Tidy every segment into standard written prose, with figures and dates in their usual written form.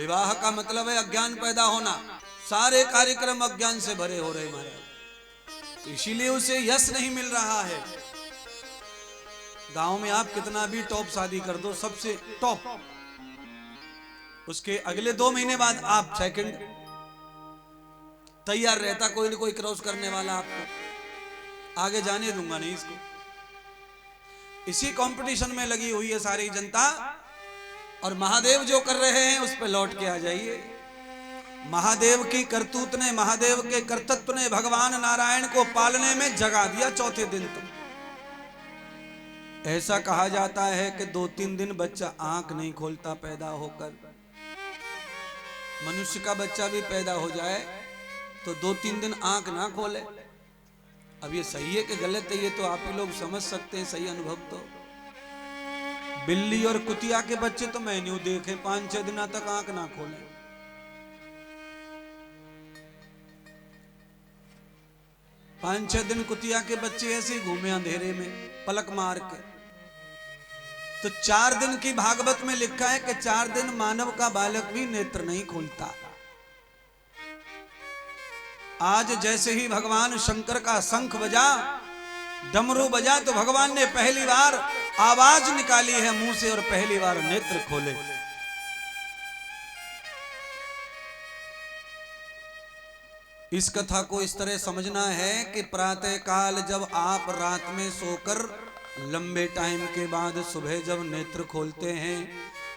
विवाह का मतलब है अज्ञान पैदा होना। सारे कार्यक्रम अज्ञान से भरे हो रहे महाराज, इसीलिए उसे यश नहीं मिल रहा है। गांव में आप कितना भी टॉप शादी कर दो, सबसे टॉप, उसके अगले 2 महीने बाद आप सेकंड तैयार रहता कोई ना कोई क्रॉस करने वाला, आपको आगे जाने दूंगा नहीं इसको। इसी कंपटीशन में लगी हुई है सारी जनता, और महादेव जो कर रहे हैं उस पर लौट के आ जाइए। महादेव की करतूत ने, महादेव के कर्तृत्व ने भगवान नारायण को पालने में जगा दिया चौथे दिन। तो ऐसा कहा जाता है कि 2-3 दिन बच्चा आंख नहीं खोलता पैदा होकर। मनुष्य का बच्चा भी पैदा हो जाए तो 2-3 दिन आंख ना खोले। अब ये सही है कि गलत है, ये तो आप ही लोग समझ सकते हैं, सही अनुभव तो। बिल्ली और कुतिया के बच्चे तो मैंने देखे 5-6 दिन तक आंख ना खोले। 5-6 दिन कुतिया के बच्चे ऐसे घूमे अंधेरे में पलक मार के। तो 4 दिन की भागवत में लिखा है कि 4 दिन मानव का बालक भी नेत्र नहीं खोलता। आज जैसे ही भगवान शंकर का शंख बजा, डमरू बजा, तो भगवान ने पहली बार आवाज निकाली है मुंह से और पहली बार नेत्र खोले। इस कथा को इस तरह समझना है कि प्रातः काल जब आप रात में सोकर लंबे टाइम के बाद सुबह जब नेत्र खोलते हैं,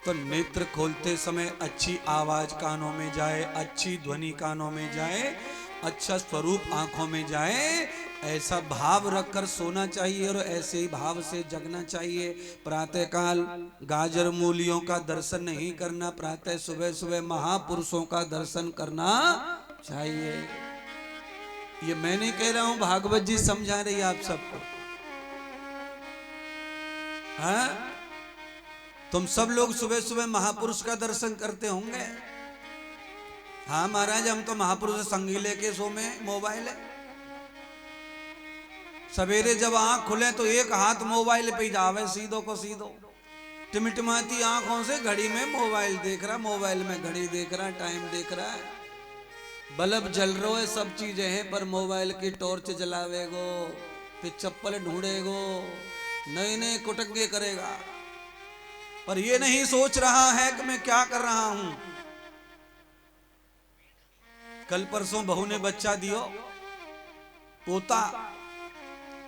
तो नेत्र खोलते समय अच्छी आवाज कानों में जाए, अच्छी ध्वनि कानों में जाए, अच्छा स्वरूप आंखों में जाए, ऐसा भाव रखकर सोना चाहिए और ऐसे ही भाव से जगना चाहिए। प्रातः काल गाजर मूलियों का दर्शन नहीं करना, प्रातः सुबह सुबह महापुरुषों का दर्शन करना चाहिए। ये मैं नहीं कह रहा हूं, भागवत जी समझा रही है आप सबको। हाँ, तुम सब लोग सुबह सुबह महापुरुष का दर्शन करते होंगे। हाँ महाराज, हम तो महापुरुष संगीले के सो में मोबाइल है। सवेरे जब आंख खुले तो एक हाथ मोबाइल पे जावे, सीधो को सीधो, टिमटिमाती आंखों से घड़ी में मोबाइल देख रहा, मोबाइल में घड़ी देख रहा, टाइम देख रहा है, बल्ब जल रहा है, सब चीजें हैं, पर मोबाइल की टॉर्च जलावेगो, फिर चप्पल ढूंढेगो, नए नए कुटंगे करेगा, पर ये नहीं सोच रहा है कि मैं क्या कर रहा हूं। कल परसों बहू ने बच्चा दियो, पोता,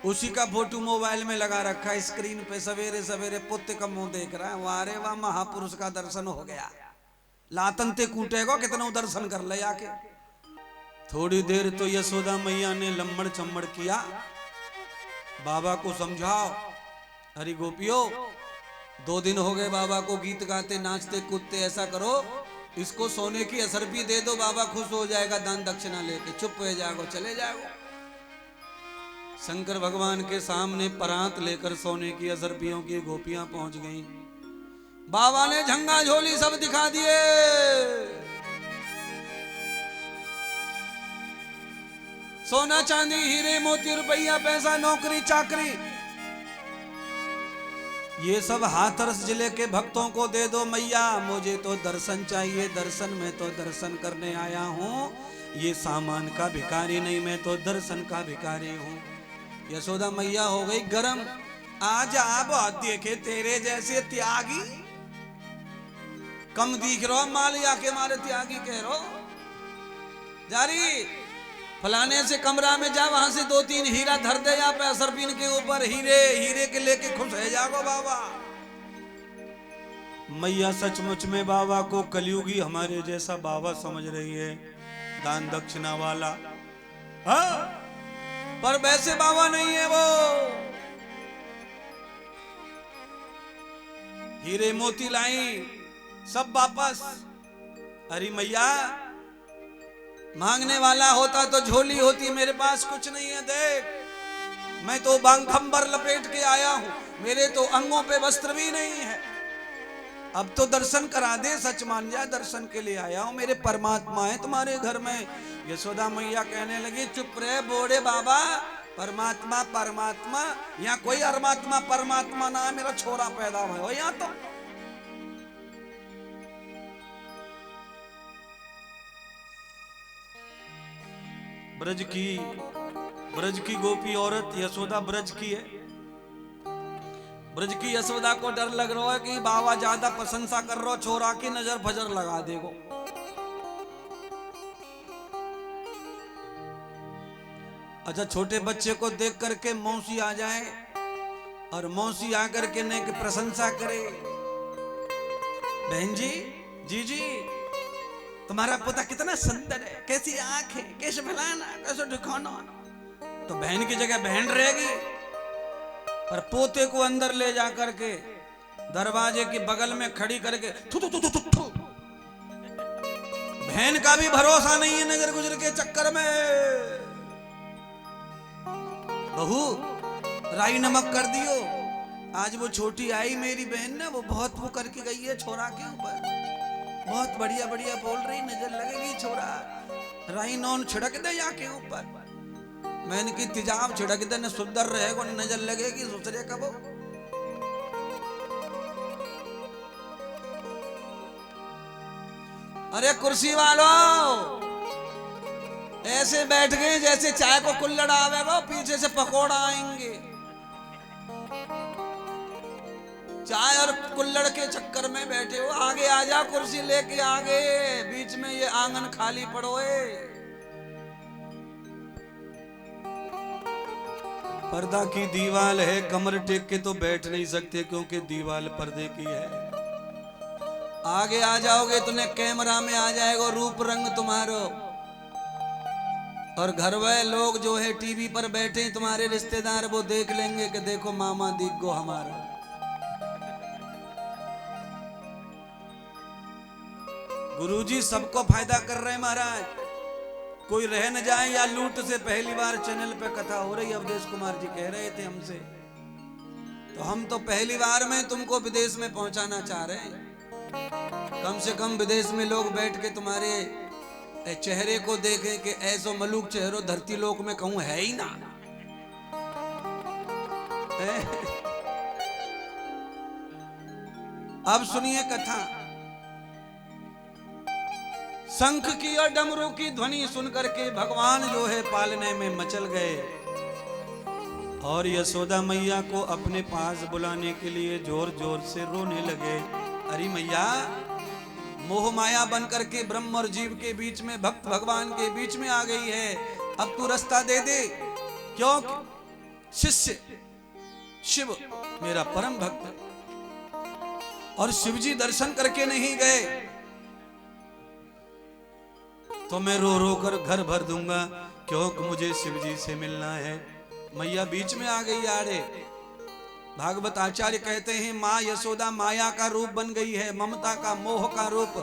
उसी का फोटो मोबाइल में लगा रखा है स्क्रीन पे, सवेरे सवेरे पुत्र का मुंह देख रहा है। वारे वाह, महापुरुष का दर्शन हो गया। लातनते कूटेगो कितना दर्शन कर ले आके। थोड़ी देर तो यशोदा मैया ने लम्बड़ चम्बड़ किया, बाबा को समझाओ, हरि गोपियों 2 दिन हो गए बाबा को गीत गाते नाचते कूदते, ऐसा करो इसको सोने की असरपी दे दो, बाबा खुश हो जाएगा दान दक्षिणा लेके। चुप हो जाओ, चले जाओ। शंकर भगवान के सामने परात लेकर सोने की असरपियों की गोपियां पहुंच गईं। बाबा ने झंगा झोली सब दिखा दिए। सोना चांदी हीरे मोती रुपया पैसा नौकरी चाकरी, ये सब हाथरस जिले के भक्तों को दे दो मैया, मुझे तो दर्शन चाहिए, दर्शन में तो दर्शन करने आया हूं, ये सामान का भिखारी नहीं, मैं तो दर्शन का भिखारी हूं। यशोदा मैया हो गई गरम, आज आप देखे तेरे जैसे त्यागी कम दिख रहो, मालिया के मारे त्यागी कह रहो। जारी फलाने से कमरा में जा, वहां से 2-3 हीरा धर दे या पे सरपीन के ऊपर, हीरे हीरे के लेके खुश है जागो बाबा। मैया सचमुच में बाबा को कलयुगी हमारे जैसा बाबा समझ रही है, दान दक्षिणा वाला। हाँ, पर वैसे बाबा नहीं है वो। हीरे मोती लाई सब वापस। अरे मैया, मांगने वाला होता तो झोली होती, मेरे पास कुछ नहीं है, देख मैं तो बांगखंबर लपेट के आया हूं, मेरे तो अंगों पे वस्त्र भी नहीं है। अब तो दर्शन करा दे, सच मान जा, दर्शन के लिए आया हूं, मेरे परमात्मा है तुम्हारे घर में। यशोदा मैया कहने लगी, चुप रहे बोड़े बाबा, परमात्मा परमात्मा, यहाँ कोई परमात्मा परमात्मा ना, मेरा छोरा पैदा हुआ हो यहाँ तो। ब्रज की गोपी औरत यशोदा ब्रज की है। ब्रज की यशोदा को डर लग रहा है कि बाबा ज्यादा प्रशंसा कर रहा, छोरा की नजर फजर लगा देगो। अच्छा, छोटे बच्चे को देख करके मौसी आ जाए और मौसी आकर के ने की प्रशंसा करे, बहन जी, जी तुम्हारा पोता कितना सुंदर है, कैसी आंख है, कैसे फलाना, कैसे ढिकाना। तो बहन की जगह बहन रहेगी, पर पोते को अंदर ले जा करके दरवाजे की बगल में खड़ी करके थू थू थू थू थू। बहन का भी भरोसा नहीं है नजर गुजर के चक्कर में। बहू राई नमक कर दियो। आज वो छोटी आई मेरी बहन ना, वो बहुत वो करके गई है छोरा के ऊपर, बहुत बढ़िया बढ़िया बोल रही, नजर लगेगी छोरा, राई नॉन छिड़क दे जाके ऊपर। मैंने की तिजाब छिड़क दे न सुंदर रहेगा, नजर लगेगी दूसरे का वो। अरे कुर्सी वालों, ऐसे बैठ गए जैसे चाय को कुल्हड़ आवेगा, पीछे से पकोड़ा आएंगे। चाय और कुल्हड़ के चक्कर में बैठे हो, आगे आ जा, कुर्सी लेके आगे, बीच में ये आंगन खाली पड़ो है। पर्दा की दीवार है, कमर टेक के तो बैठ नहीं सकते क्योंकि दीवार पर्दे की है। आगे आ जाओगे तो कैमरा में आ जाएगा रूप रंग तुम्हारो, और घर वाले लोग जो है टीवी पर बैठे तुम्हारे रिश्तेदार, वो देख लेंगे कि देखो मामा दिख गो हमारा। गुरुजी सबको फायदा कर रहे हैं महाराज, कोई रह न जाए या लूट से। पहली बार चैनल पे कथा हो रही, अवधेश कुमार जी कह रहे थे हमसे, तो हम तो पहली बार में तुमको विदेश में पहुंचाना चाह रहे हैं। कम से कम विदेश में लोग बैठ के तुम्हारे चेहरे को देखें कि ऐसो मलूक चेहरो धरती लोक में कहूं है ही ना। अब सुनिए कथा। शंख की और डमरू की ध्वनि सुनकर के भगवान जो है पालने में मचल गए, और यशोदा मैया को अपने पास बुलाने के लिए जोर जोर से रोने लगे। अरे मैया, मोह माया बनकर के ब्रह्म और जीव के बीच में, भक्त भगवान के बीच में आ गई है, अब तू रास्ता दे दे। क्यों? शिष्य शिव मेरा परम भक्त है, और शिव जी दर्शन करके नहीं गए तो मैं रो रो कर घर भर दूंगा, क्योंकि मुझे शिव जी से मिलना है। मैया बीच में आ गई आड़े। भागवत आचार्य कहते हैं माँ यशोदा माया का रूप बन गई है, ममता का, मोह का रूप।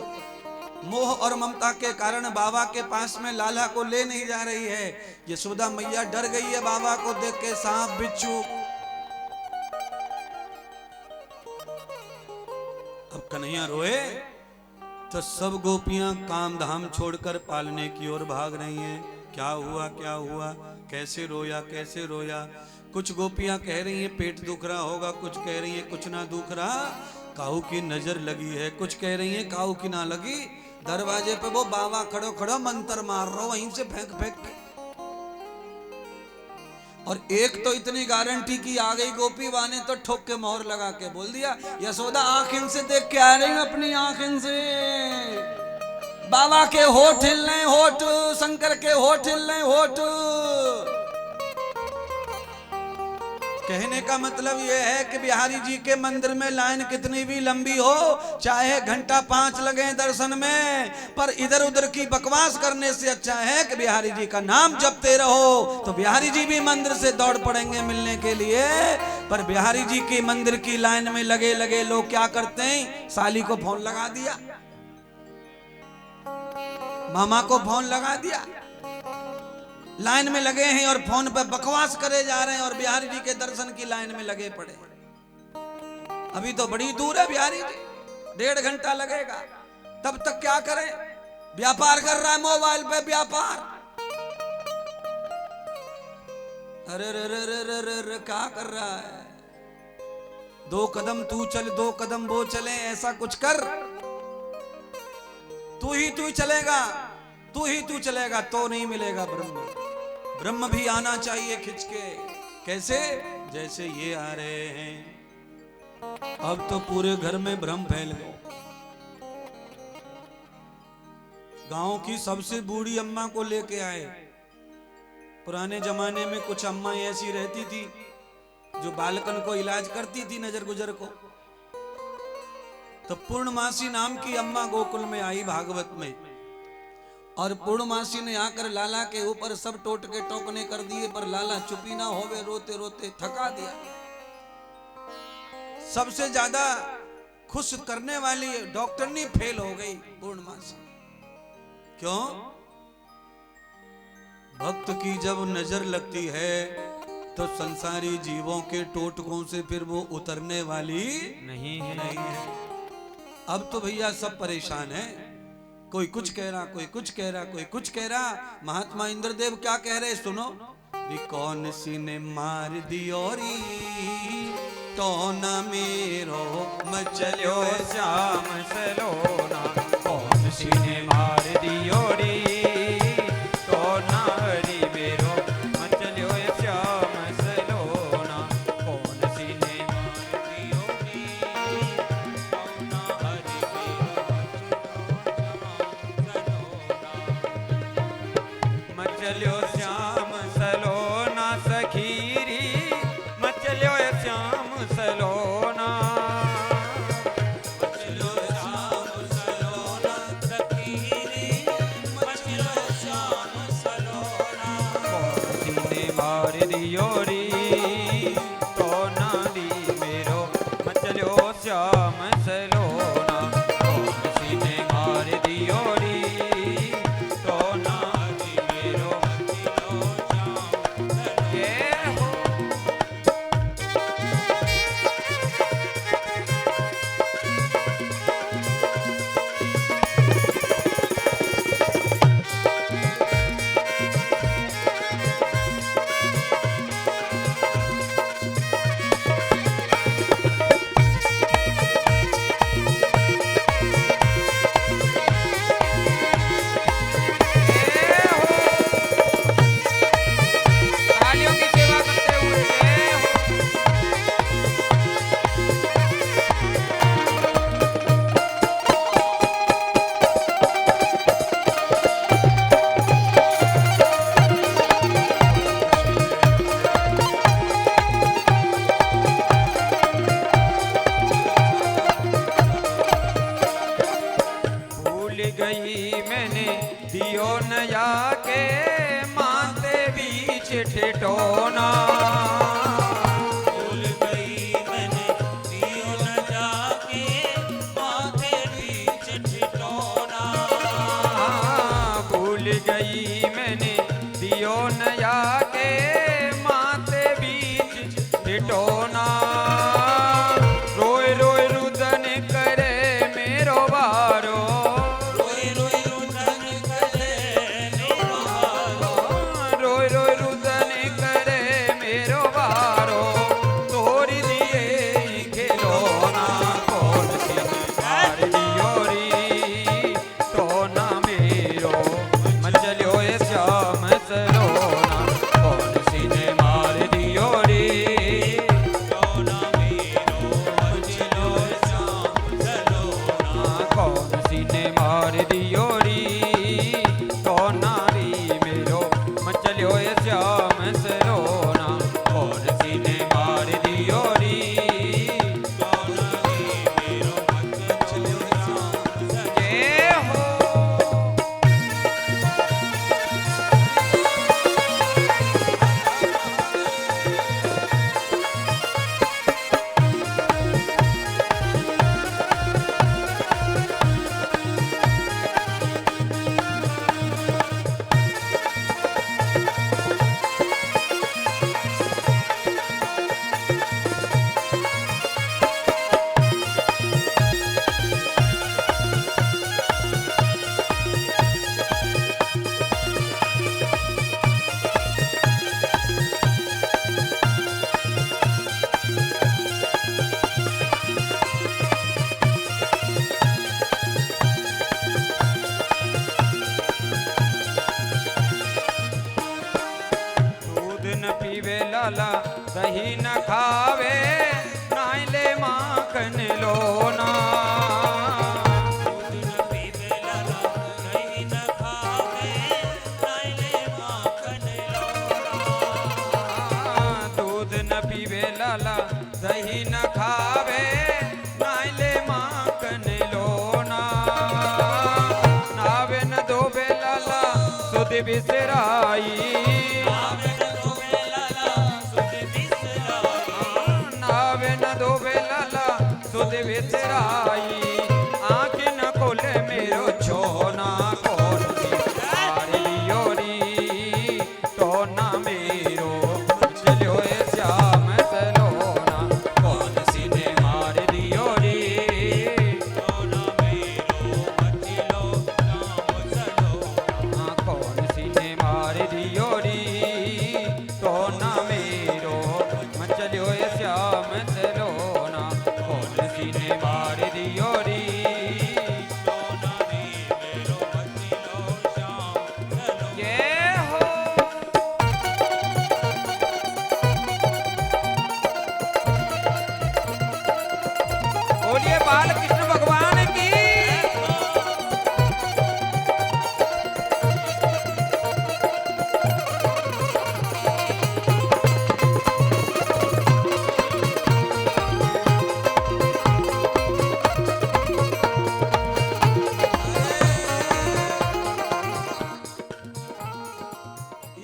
मोह और ममता के कारण बाबा के पास में लाला को ले नहीं जा रही है। यशोदा मैया डर गई है बाबा को देख के, सांप बिच्छू। अब कन्हैया रोए तो सब गोपियां काम धाम छोड़कर पालने की ओर भाग रही हैं। क्या हुआ, क्या हुआ, कैसे रोया, कैसे रोया। कुछ गोपियां कह रही हैं पेट दुख रहा होगा, कुछ कह रही हैं कुछ ना दुख रहा, काऊ की नजर लगी है, कुछ कह रही हैं काऊ की ना लगी। दरवाजे पे वो बाबा खड़ो खड़ो मंत्र मार रहा, वहीं से फेंक फेंक के। और एक तो इतनी गारंटी की आ गई गोपी वाने तो ठोक के मोहर लगा के बोल दिया, यशोदा आंखें से देख के आ रही हूं, अपनी आंखें से। बाबा के होठ हिल रहे, होठ, शंकर के होठ हिल रहे, होठ। कहने का मतलब यह है कि बिहारी जी के मंदिर में लाइन कितनी भी लंबी हो, चाहे घंटा 5 लगे दर्शन में, पर इधर उधर की बकवास करने से अच्छा है कि बिहारी जी का नाम जपते रहो। तो बिहारी जी भी मंदिर से दौड़ पड़ेंगे मिलने के लिए। पर बिहारी जी के मंदिर की लाइन में लगे लगे लोग क्या करते हैं, साली को फोन लगा दिया, मामा को फोन लगा दिया, लाइन में लगे हैं और फोन पे बकवास करे जा रहे हैं, और बिहारी जी के दर्शन की लाइन में लगे पड़े। अभी तो बड़ी दूर है बिहारी जी, 1.5 घंटा लगेगा। तब तक क्या करें, व्यापार कर रहा है मोबाइल पे, व्यापार। अरे रे रे रे रे रे रे क्या कर रहा है, 2 कदम तू चल 2 कदम वो चले, ऐसा कुछ कर। तू ही चलेगा, तू ही चलेगा तो नहीं मिलेगा ब्रह्म। ब्रह्म भी आना चाहिए खिंच के। कैसे? जैसे ये आ रहे हैं। अब तो पूरे घर में भ्रम फैल गए। गांव की सबसे बूढ़ी अम्मा को लेके आए। पुराने जमाने में कुछ अम्मा ऐसी रहती थी जो बालकन को इलाज करती थी, नजर गुजर को। तो पूर्णमासी नाम की अम्मा गोकुल में आई भागवत में, और पूर्णमासी ने आकर लाला के ऊपर सब टोटके टोकने कर दिए, पर लाला चुपी ना होवे, रोते रोते थका दिया। सबसे ज्यादा खुश करने वाली डॉक्टरनी फेल हो गई पूर्णमासी। क्यों? भक्त की जब नजर लगती है तो संसारी जीवों के टोटकों से फिर वो उतरने वाली नहीं है। अब तो भैया सब परेशान है। कोई कुछ कह रहा, कोई कुछ कह रहा, कोई कुछ कह रहा। महात्मा इंद्रदेव क्या कह रहे सुनो। भी कौन सी ने मार दियोरी तो न मेरो मचलो श्याम सलोना। कौन सी ने मार दियोरी तो नारी मेरो मचलो श्याम सलोना। कौन सी ने मार दियोरी तो नारी मेरो मचलो श्याम सलोना। सखीरी मचलो श्याम सलोना। मचलो श्याम सलोना सखीरी मचलो श्याम सलोना। कौन सी ने मार दियोरी तो नारी मेरो मचलो श्याम सलोना। कौन सी ने मार दियोरी तो नारी मेरो मचलो श्याम सलोना। तालियों की सेवा करते हुए जय हो। भूल गई मैंने दियो नया के माते बीच ठिठोना। भूल गई मैंने दियो न जाके माथे बीच ठिठोना। भूल गई मैंने दियो नया के माते बीच ठिठोना। रोए रोए रुदन करे मेरो बारो। रोए रोए रुदन करे मेरो बारो। रोए रोए रुदन करे मेरो बारो। तोरी दिए खिलौना। कौन सी मार दियोरी तो ना मेरो मचलो श्याम सलोना। कौन सी ने मार दियोरी दही न खावे नाई ले माखन लोना दूध न पीवे लाला दही न खावे नाई ले माखन लोना दूध न पीवे लाला दही न खावे नाई ले माखन लोना नावे न धोवे लाला सुध बिसराई नावे न धोवे लाला सुध बिसराई नावे न धोवे लाला सुध बिसराई आँख न खोले मेरो छोना कौन सी मारी योरी टोना मेरो चलो ए श्याम सलोना कौन सी ने मार दियोरी सोना मेरो मचिलो नाम सलोना हाँ कौन सी ने मार दियोरी टोना मेरो चलो ए श्याम सलोना कौन सी ने मार दियोरी सोना रे मेरो मचिलो श्याम सलोना ये हो बोलिए बाल कृष्ण भगवान की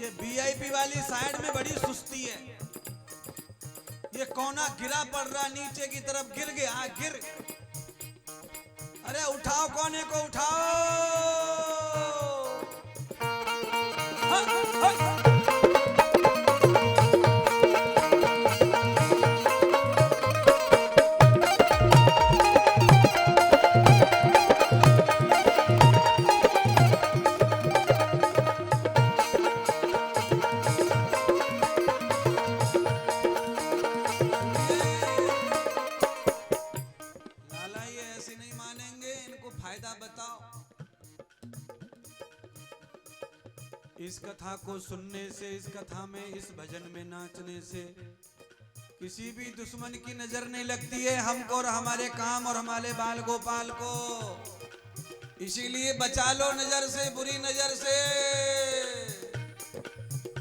ये वीआईपी वाली साइड में बड़ी सुस्ती है। ये कोना गिरा पड़ रहा नीचे की तरफ गिर गया गिर। अरे उठाओ कोने को उठाओ। हाँ, हाँ। लाला ये ऐसे नहीं मानेंगे, इनको फायदा बताओ। इस कथा को सुनने से, इस कथा में, इस भजन में नाचने से किसी भी दुश्मन की नजर नहीं लगती है हमको और हमारे काम और हमारे बाल गोपाल को। इसीलिए बचा लो नजर से, बुरी नजर से।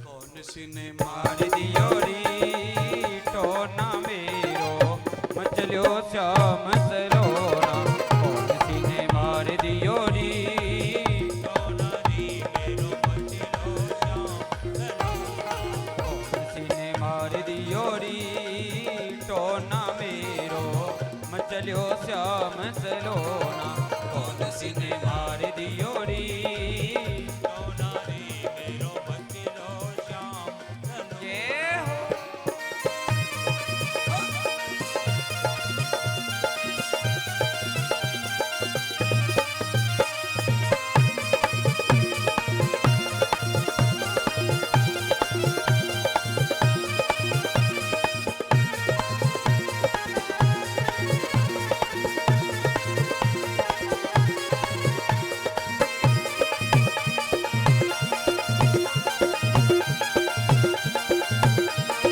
कौन सी ने मार दियोरी टोना मेरो मचलो श्याम सलोना कौन सी ने मार दियोरी सोना रे मेरो मचिलो श्याम सलोना कौन सी ने मार दियोरी टोना मेरो मचलो श्याम सलोना कौन सी ने मार दियोरी सोना रे मेरो मचिलो श्याम सलोना ये हो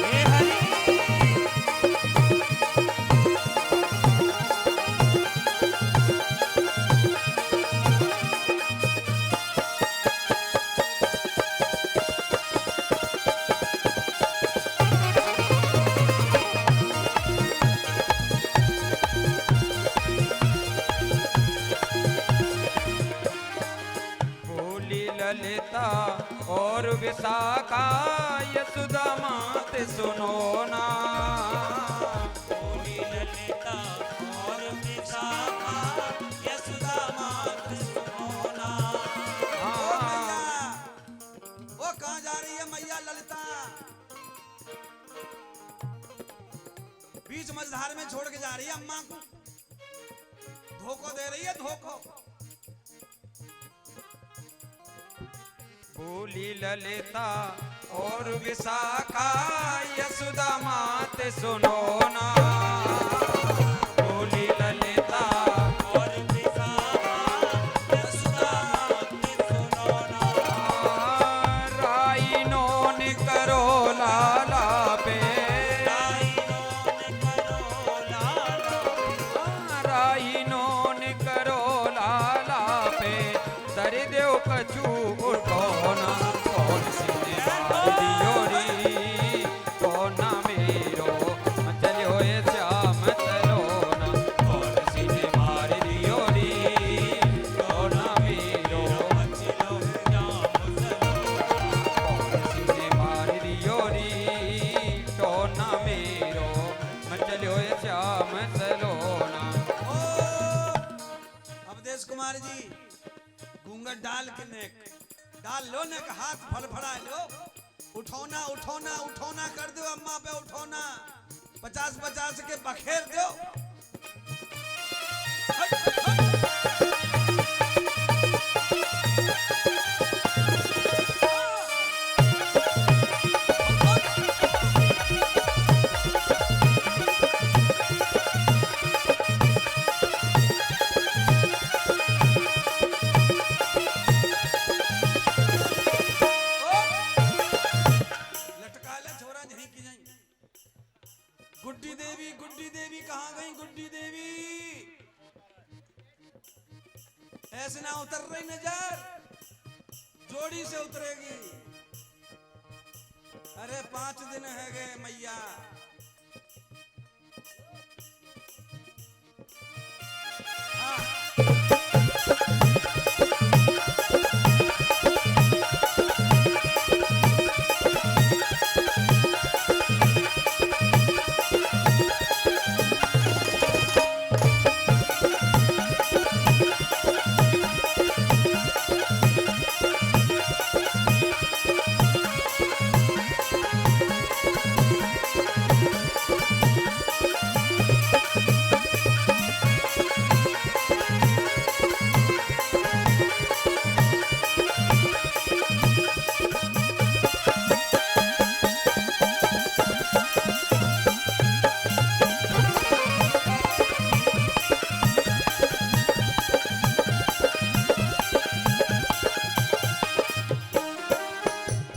हे हरि बोली ललिता और विशाखा यशोदा मात सुनो ना बोली ललिता और विशाखा यशोदा मात सुनोना हाँ, वो कहाँ जा रही है मैया ललिता? बीच मझधार में छोड़ के जा रही है अम्मा को। धोखो दे रही है, धोखो। बोली ललिता और विशाखा यशोदा मात सुनो ना बोली ललिता और विशाखा यशोदा मात सुनोना राई नोन करो लाला पे पछू उठो ना कौन सी ने मार दियो री तो ना मेरो चलो ये श्याम चलो ना कौन सी ने मार दियो री तो ना मेरो चलो श्याम सलोना कौन सी ने मार दियो री तो ना मेरो चलो ये श्याम चलो ना ओ अवधेश कुमार जी घूंघट डाल के नेक डाल लो नेक हाथ फड़फड़ा लो उठौना उठौना उठौना कर दो अम्मा पे उठौना 50-50 के बखेर दो लटका ले छोरा यहीं की यहीं गुड्डी देवी कहाँ गई गुड्डी देवी ऐसे ना उतर रही नजर जोड़ी से उतरेगी अरे 5 दिन है गए मैया हाँ।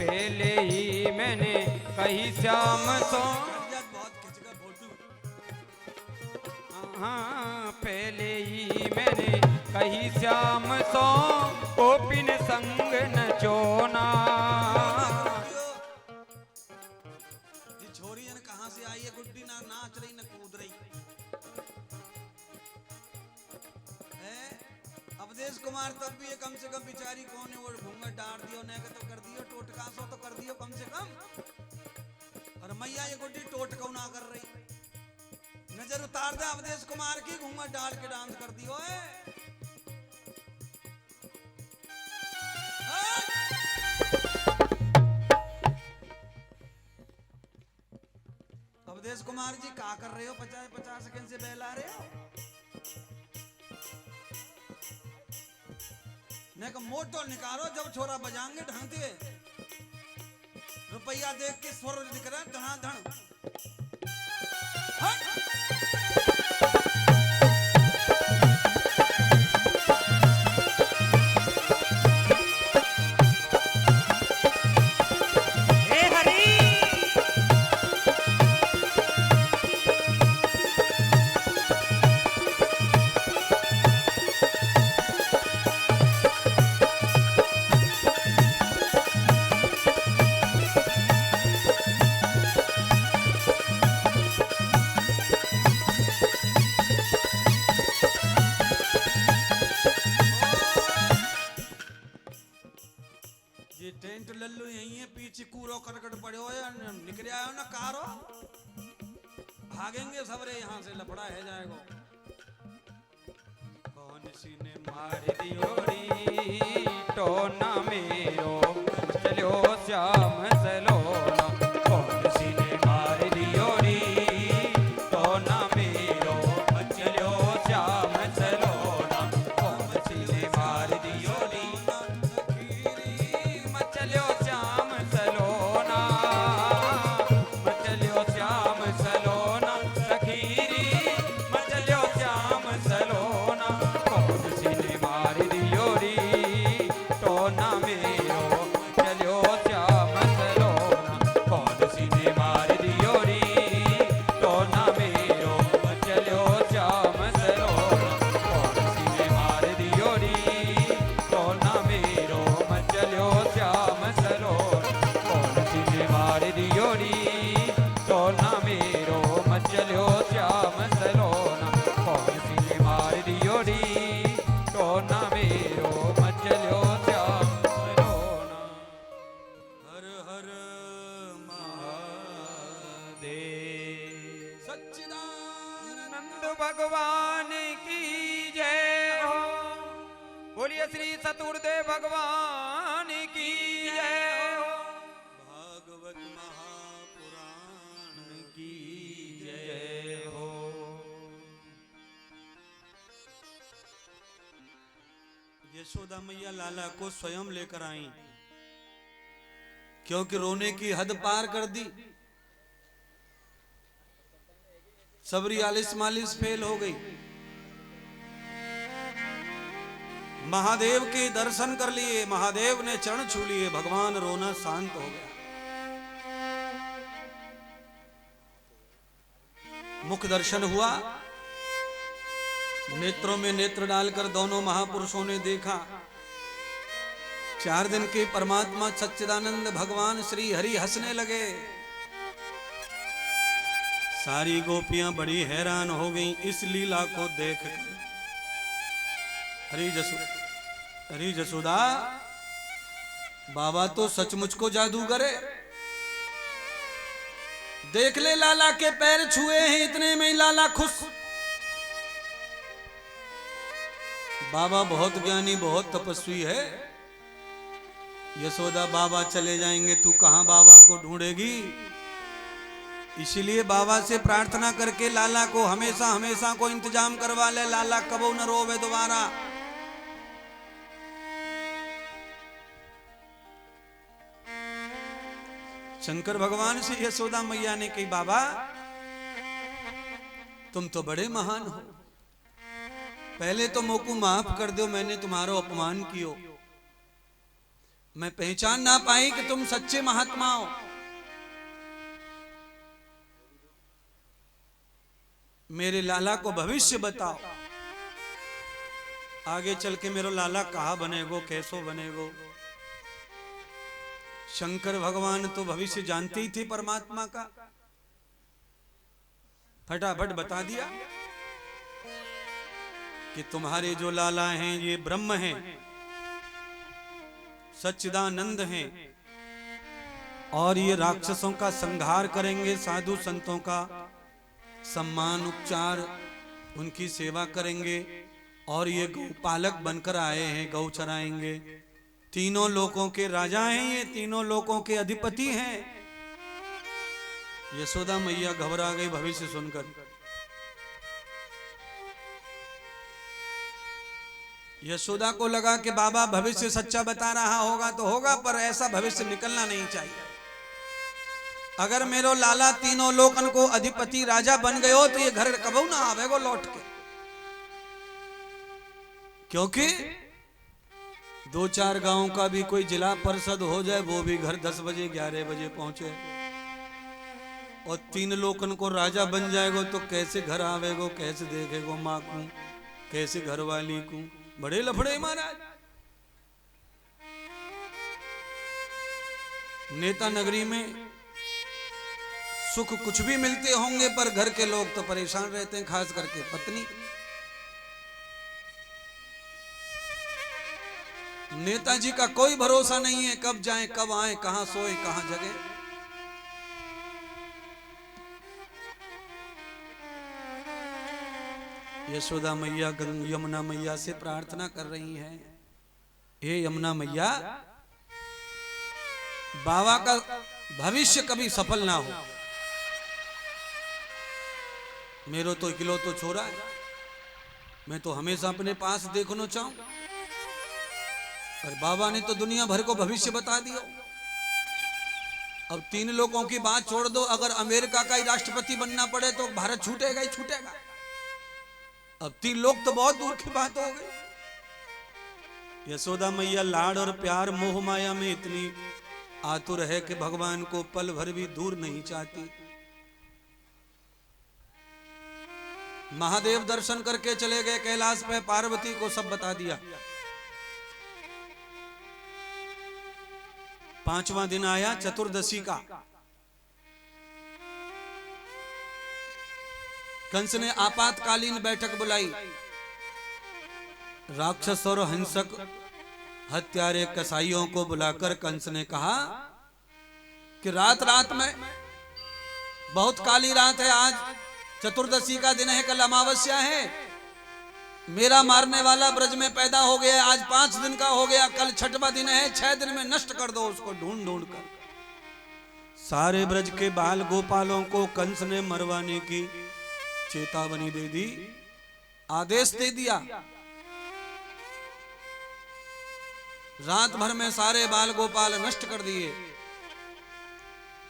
पहले ही मैंने कही श्याम सो बहुत खिंचगा फोटू हाँ पहले ही मैंने कही श्याम सो गोपिन संग न चोना ये छोरी जन कहाँ से आई है गुड्डी ना नाच रही ना कूद रही है अवधेश कुमार तब भी ये कम से कम बिचारी कौन है वो घूंघट डाल दियो नहीं तो कर दियो टोटका सो तो कर दियो कम से कम और मैया ये गुड्डी टोटका ना कर रही नजर उतार दे अवधेश कुमार की घूंघट डाल के डांस कर दियो है अवधेश कुमार जी क्या कर रहे हो 50-50 सेकंड से बहला रहे हो नहीं को मोटो निकालो जब छोरा बजाएंगे ढंग से रुपया देख के स्वर निक रहा धनाधन हे हरि ये टेंट लल्लू यही है पीछे कूरो करकट पड़े हो या निकले आयो ना कारो भागेंगे सबरे यहाँ से लफड़ा है जाएगा कौन सी ने मार दियो री तो ना मेरो चलो श्याम सलोना कौन सी ने मार दियो री तो ना मेरो चलो श्याम सलोना कौन सी ने मार दियो री चलो श्याम सलोना चलो श्याम सलोना सखीरी चलो श्याम सलोना कौन सी ने मार दियो री तो ना मेरो चलो श्याम सलोना मचलियो श्याम सलोना कौन सी ने मार दियो री टोना मेरो मचलियो श्याम सलोना। हर हर महादेव सच्चिदानंद भगवान की जय हो। बोलिए श्री सतुर्देव भगवान की जय हो। भागवत महापुराण की जय हो। यशोदा मैया लाला को स्वयं लेकर आई, क्योंकि रोने की हद पार कर दी। सबरी आलिस मालिस फेल हो गई। महादेव के दर्शन कर लिए, महादेव ने चरण छू लिए, भगवान रोना शांत हो गया। मुख दर्शन हुआ, नेत्रों में नेत्र डालकर दोनों महापुरुषों ने देखा। 4 दिन के परमात्मा सच्चिदानंद भगवान श्री हरि हंसने लगे। सारी गोपियां बड़ी हैरान हो गईं इस लीला को देखकर। हरी जसोदा, बाबा तो सचमुच को जादूगर है। देख ले, लाला के पैर छुए हैं, इतने में ही लाला खुश। बाबा बहुत ज्ञानी, बहुत तपस्वी है। यशोदा, बाबा चले जाएंगे, तू कहां बाबा को ढूंढेगी? इसीलिए बाबा से प्रार्थना करके लाला को हमेशा हमेशा को इंतजाम करवा ले, लाला कबो न रोवे दोबारा। शंकर भगवान से यशोदा मैया ने कही, बाबा तुम तो बड़े महान हो, पहले तो मोको माफ कर दो, मैंने तुम्हारा अपमान कियो। मैं पहचान ना पाई कि तुम सच्चे महात्मा हो। मेरे लाला को भविष्य बताओ, आगे चल के मेरा लाला कहाँ बनेगो, कैसो बनेगो। शंकर भगवान तो भविष्य जानते ही थे परमात्मा का, फटाफट बता दिया कि तुम्हारे जो लाला हैं ये ब्रह्म हैं, सच्चिदानंद हैं, और ये राक्षसों का संहार करेंगे, साधु संतों का सम्मान उपचार उनकी सेवा करेंगे, और ये गौपालक बनकर आए हैं, गौ चराएंगे। तीनों लोकों के राजा हैं, ये तीनों लोकों के अधिपति हैं। यशोदा मैया घबरा गई भविष्य सुनकर। यशोदा को लगा कि बाबा भविष्य सच्चा बता रहा होगा तो होगा, पर ऐसा भविष्य निकलना नहीं चाहिए। अगर मेरो लाला तीनों लोकन को अधिपति राजा बन गए हो तो ये घर कबू ना आवेगो लौट के, क्योंकि 2-4 गांव का भी कोई जिला परिषद हो जाए, वो भी घर 10 बजे 11 बजे पहुंचे, और 3 लोकन को राजा बन जाएगो तो कैसे घर आवेगो, कैसे देखेगो माँ को, कैसे घरवाली को। बड़े लफड़े महाराज। नेता नगरी में सुख कुछ भी मिलते होंगे, पर घर के लोग तो परेशान रहते हैं, खास करके पत्नी। नेताजी का कोई भरोसा नहीं है, कब जाए कब आए, कहां सोए कहां जगे। यशोदा मैया यमुना मैया से प्रार्थना कर रही हैं, हे यमुना मैया, बाबा का भविष्य कभी सफल ना हो। मेरो तो इकलौतो छोरा है, मैं तो हमेशा अपने पास देखना चाहूं, पर बाबा ने तो दुनिया भर को भविष्य बता दिया। अब 3 लोगों की बात छोड़ दो, अगर अमेरिका का ही राष्ट्रपति बनना पड़े तो भारत छूटेगा ही छूटेगा। अब 3 लोग तो बहुत दूर की बात हो गई। यशोदा मैया लाड़ और प्यार मोह माया में इतनी आतुर है कि भगवान को पल भर भी दूर नहीं चाहती। महादेव दर्शन करके चले गए कैलाश पे, पार्वती को सब बता दिया। 5वां दिन आया चतुर्दशी का। कंस ने आपातकालीन बैठक बुलाई। राक्षस और हिंसक हत्यारे कसाईयों को बुलाकर कंस ने कहा कि रात रात में, बहुत काली रात है, आज चतुर्दशी का दिन है, कल अमावस्या है, मेरा मारने वाला ब्रज में पैदा हो गया, आज 5 दिन का हो गया, कल 6वां दिन है, 6 दिन में नष्ट कर दो उसको ढूंढ ढूंढ कर। सारे ब्रज के बाल गोपालों को कंस ने मरवाने की चेतावनी दे दी, आदेश दे दिया। रात भर में सारे बाल गोपाल नष्ट कर दिए,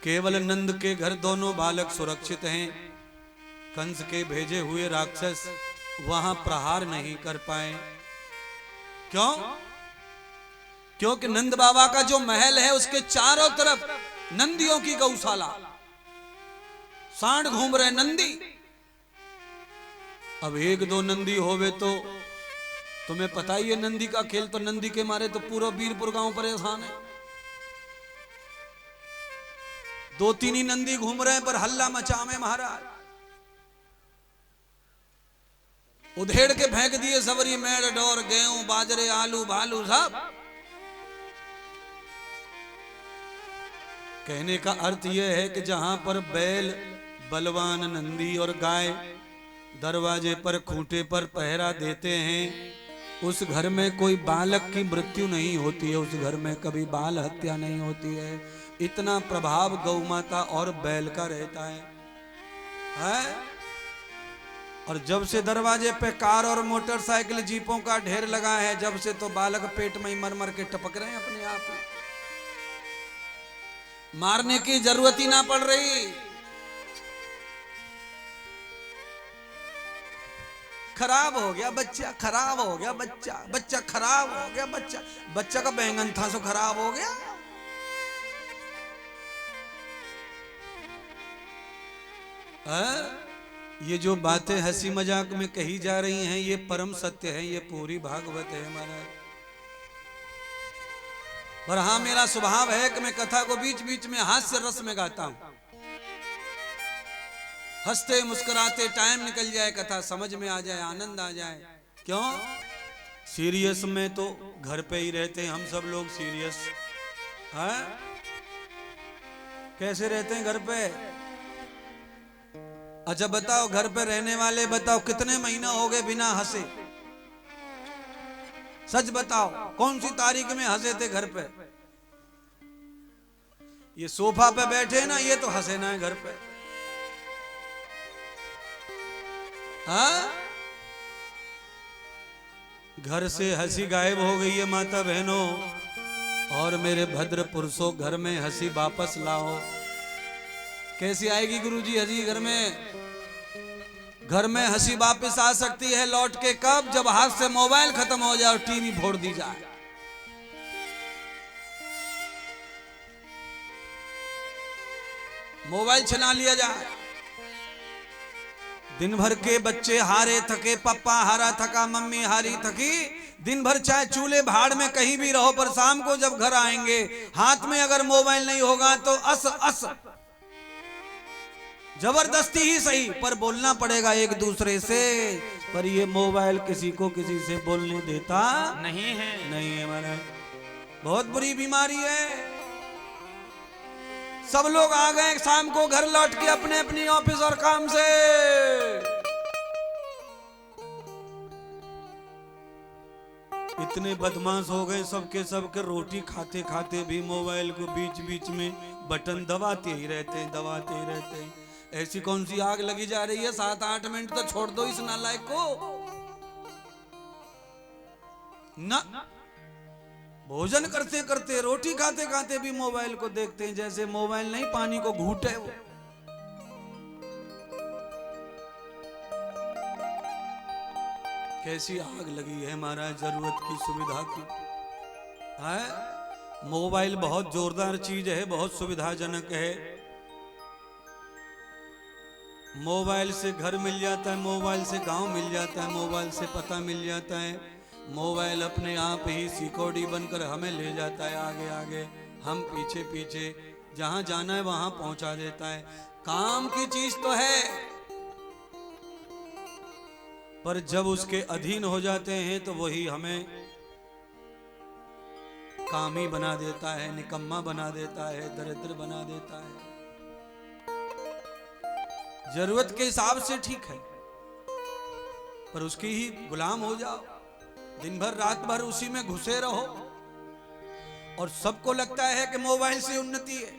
केवल नंद के घर दोनों बालक सुरक्षित हैं। कंस के भेजे हुए राक्षस वहां प्रहार नहीं कर पाए। क्यों? क्योंकि नंद बाबा का जो महल है उसके चारों तरफ नंदियों की गौशाला, सांड घूम रहे नंदी। अब 1-2 नंदी होवे तो तुम्हें पता ही है नंदी का खेल, तो नंदी के मारे तो पूरा वीरपुर गांव परेशान है। 2-3 ही नंदी घूम रहे हैं पर हल्ला मचावे महाराज। उधेड़ के फेंक दिए सबरी, मेड़ डोर गेहूं बाजरे आलू भालू सब। कहने का अर्थ यह है कि जहां पर बैल, बलवान नंदी और गाय दरवाजे पर खूंटे पर पहरा देते हैं, उस घर में कोई बालक की मृत्यु नहीं होती है, उस घर में कभी बाल हत्या नहीं होती है। इतना प्रभाव गौ माता और बैल का रहता है? और जब से दरवाजे पे कार और मोटरसाइकिल जीपों का ढेर लगा है, जब से तो बालक पेट में ही मर मर के टपक रहे हैं अपने आप। मारने की जरूरत ही ना पड़ रही। खराब हो गया बच्चा, खराब हो गया बच्चा, बच्चा खराब हो गया बच्चा, बच्चा का बैंगन था सो खराब हो गया। ये जो बातें हंसी मजाक में कही जा रही हैं, ये परम सत्य है, ये पूरी भागवत है महाराज। पर हाँ, मेरा स्वभाव है कि मैं कथा को बीच बीच में हास्य रस में गाता हूं। हंसते मुस्कुराते टाइम निकल जाए, कथा समझ में आ जाए, आनंद आ जाए। क्यों? सीरियस में तो घर पे ही रहते हैं हम सब लोग, सीरियस। हाँ, कैसे रहते हैं घर पे? अच्छा बताओ, घर पे रहने वाले बताओ कितने महीना हो गए बिना हंसे? सच बताओ, कौन सी तारीख में हंसे थे घर पे? ये सोफा पे बैठे ना, ये तो हंसे ना है घर पे। हाँ, घर से हंसी गायब हो गई है माता बहनों। और मेरे भद्र पुरुषों, घर में हंसी वापस लाओ। कैसी आएगी गुरुजी हंसी घर में? घर में हंसी वापस आ सकती है लौट के कब? जब हाथ से मोबाइल खत्म हो जाए और टीवी फोड़ दी जाए। मोबाइल छिना लिया जाए। दिन भर के बच्चे हारे थके, पापा हारा थका, मम्मी हारी थकी, दिन भर चाहे चूल्हे भाड़ में कहीं भी रहो, पर शाम को जब घर आएंगे हाथ में अगर मोबाइल नहीं होगा तो अस अस जबरदस्ती ही सही पर बोलना पड़ेगा एक दूसरे से। पर ये मोबाइल किसी को किसी से बोलने देता नहीं है, नहीं है महाराज। बहुत बुरी बीमारी है। सब लोग आ गए शाम को घर लौट के अपने अपनी ऑफिस और काम से। इतने बदमाश हो गए सबके सबके, रोटी खाते खाते भी मोबाइल को बीच बीच में बटन दबाते ही रहते हैं, दबाते ही रहते हैं। ऐसी कौन सी आग लगी जा रही है? 7-8 मिनट तो छोड़ दो इस नालायक को ना। भोजन करते करते, रोटी खाते खाते भी मोबाइल को देखते हैं, जैसे मोबाइल नहीं पानी को घूटे वो। कैसी आग लगी है महाराज जरूरत की सुविधा की है। मोबाइल बहुत जोरदार चीज है, बहुत सुविधाजनक है। मोबाइल से घर मिल जाता है, मोबाइल से गांव मिल जाता है, मोबाइल से पता मिल जाता है। मोबाइल अपने आप ही सिक्योरिटी बनकर हमें ले जाता है आगे आगे, हम पीछे पीछे, जहां जाना है वहां पहुंचा देता है। काम की चीज तो है, पर जब उसके अधीन हो जाते हैं तो वही हमें कामी बना देता है, निकम्मा बना देता है, दरिद्र बना देता है। जरूरत के हिसाब से ठीक है, पर उसकी ही गुलाम हो जाओ, दिन भर रात भर उसी में घुसे रहो और सबको लगता है कि मोबाइल से उन्नति है।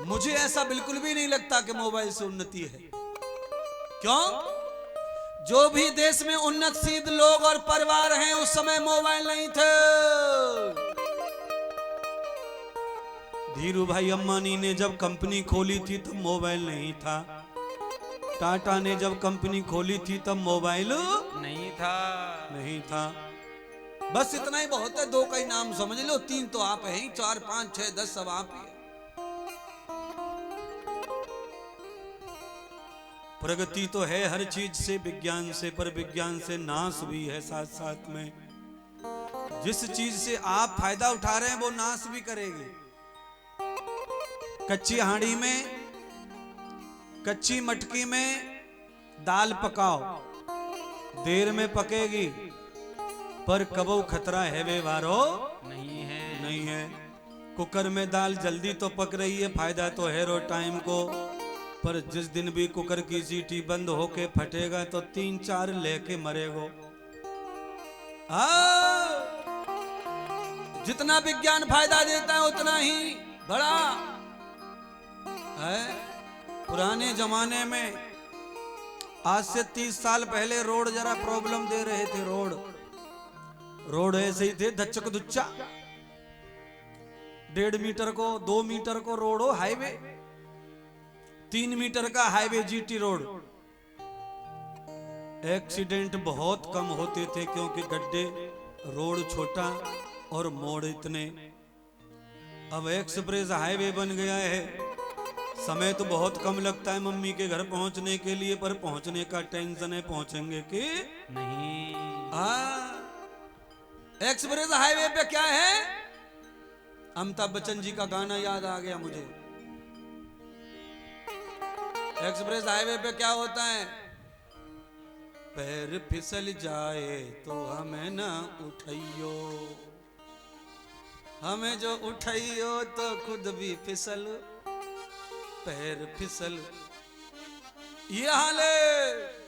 मुझे ऐसा बिल्कुल भी नहीं लगता कि मोबाइल से उन्नति है। क्यों? जो भी देश में उन्नतशील लोग और परिवार हैं उस समय मोबाइल नहीं थे। धीरू भाई अंबानी ने जब कंपनी खोली थी तब मोबाइल नहीं था। टाटा ने जब कंपनी खोली थी तब मोबाइल नहीं था। नहीं था। बस इतना ही बहुत है। दो का ही नाम समझ लो, तीन तो आप हैं, 4 5 6 10 सब आप ही हैं। प्रगति तो है हर चीज से, विज्ञान से, पर विज्ञान से नाश भी है साथ साथ में। जिस चीज से आप फायदा उठा रहे हैं वो नाश भी करेगी। कच्ची हांडी में, कच्ची मटकी में दाल पकाओ, देर में पकेगी, पर कबो खतरा है वे वारो नहीं है। नहीं है। कुकर में दाल जल्दी तो पक रही है, फायदा तो है रो टाइम को, पर जिस दिन भी कुकर की सीटी बंद होके फटेगा तो 3 4 लेके मरेगो। जितना विज्ञान फायदा देता है उतना ही बड़ा है। पुराने जमाने में, आज से 30 साल पहले रोड जरा प्रॉब्लम दे रहे थे। रोड ऐसे ही थे, धच्चक धुच्चा, 1.5 मीटर को 2 मीटर को रोड हो, हाईवे 3 मीटर का हाईवे जीटी रोड। एक्सीडेंट बहुत कम होते थे क्योंकि गड्ढे, रोड छोटा और मोड़ इतने। अब एक्सप्रेस हाईवे बन गया है, समय तो बहुत कम लगता है मम्मी के घर पहुंचने के लिए, पर पहुंचने का टेंशन है पहुंचेंगे कि नहीं। एक्सप्रेस हाईवे पे क्या है? अमिताभ बच्चन जी का गाना याद आ गया मुझे। एक्सप्रेस हाईवे पे क्या होता है? पैर फिसल जाए तो हमें ना उठाइयो, हमें जो उठाइयो तो खुद भी फिसल, पैर फिसल। ये हाल है।